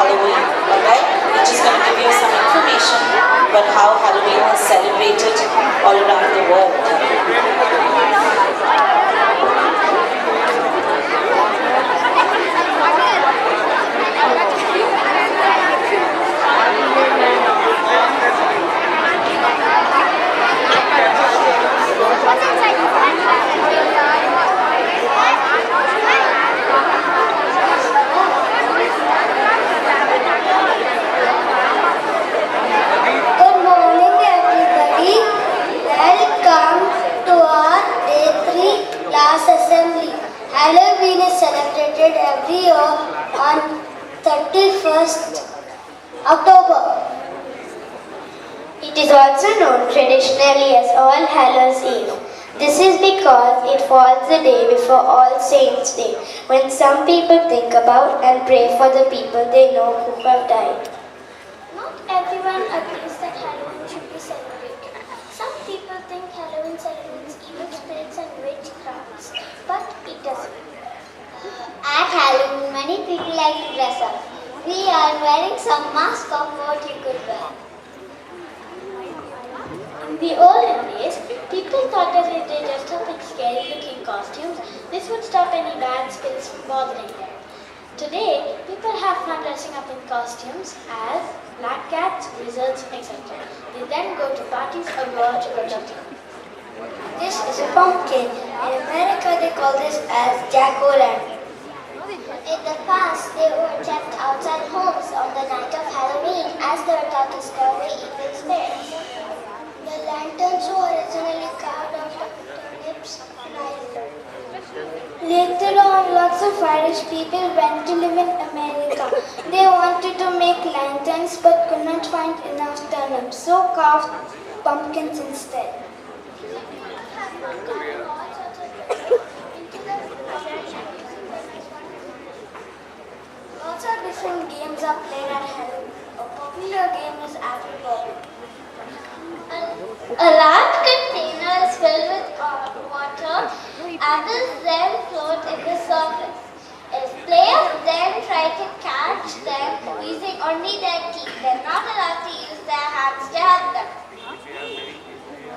Halloween, alright? Which is going to give you some information about how Halloween is celebrated all around the world. Good morning, everybody. Welcome to our Day 3 class assembly. Halloween is celebrated every year on 31st October. It is also known traditionally as All Hallows Eve. This is because it falls the day before All Saints' Day, when some people think about and pray for the people they know who have died. Not everyone agrees that Halloween should be celebrated. Some people think Halloween celebrates evil spirits and witchcrafts, but it doesn't. At Halloween, many people like to dress up. We are wearing some mask of what you could wear. In the olden days, people thought that if they dressed up in scary-looking costumes, this would stop any bad spirits from bothering them. Today, people have fun dressing up in costumes as black cats, wizards, etc. They then go to parties or go out trick-or-treating. This is a pumpkin. In America, they call this as jack-o'-lantern. In the past, they were kept outside homes on the night of Halloween as they were thought to scare away evil spirits. The lanterns were originally carved out of turnips and iron. Later on, lots of Irish people went to live in America. They wanted to make lanterns but could not find enough turnips, so carved pumpkins instead. Lots of different games are played at Halloween. A popular game is Apple Bobble. A large container is filled with water. Apples then float in the surface. If players then try to catch them using only their teeth, they're not allowed to use their hands to help them.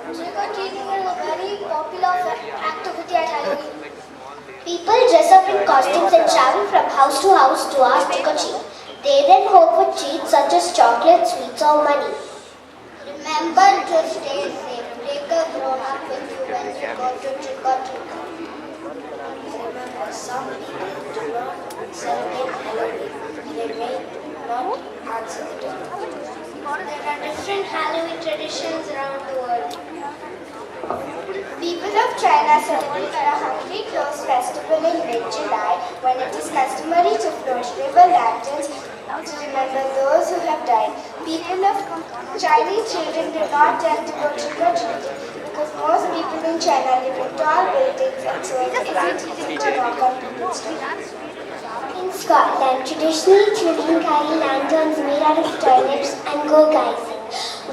Trick-or-treating is a very popular activity at Halloween. People dress up in costumes and travel from house to house to ask trick-or-treat. They then hope for treats such as chocolate, sweets or money. Remember to stay safe. Take a grown-up with you when you go to trick-or-treat. Remember, some people do not celebrate Halloween. They may not answer the door. There are different Halloween traditions around the world. People of China celebrate the Hungry Clothes Festival in mid-July, when it is customary to float river lanterns to remember those who have died. People of Chinese children do not tend to go trick-or-treating because most people in China live in tall buildings and so it is easy to knock on people's doors. In Scotland, traditionally children carry lanterns made out of turnips and go guising,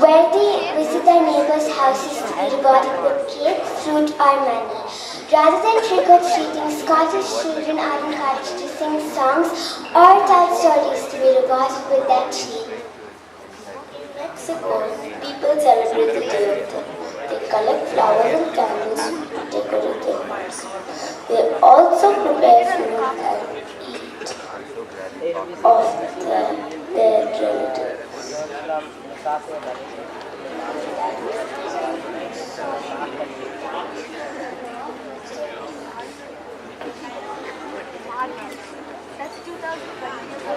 where they visit their neighbors' houses to be rewarded with cake, fruit or money. Rather than trick-or-treating, Scottish children are encouraged to sing songs or tell stories to be rewarded with their treat. In Mexico, people celebrate the Day of Death. They collect flowers and candles to decorate their homes. They also prepare food and eat of their relatives. That's 2020.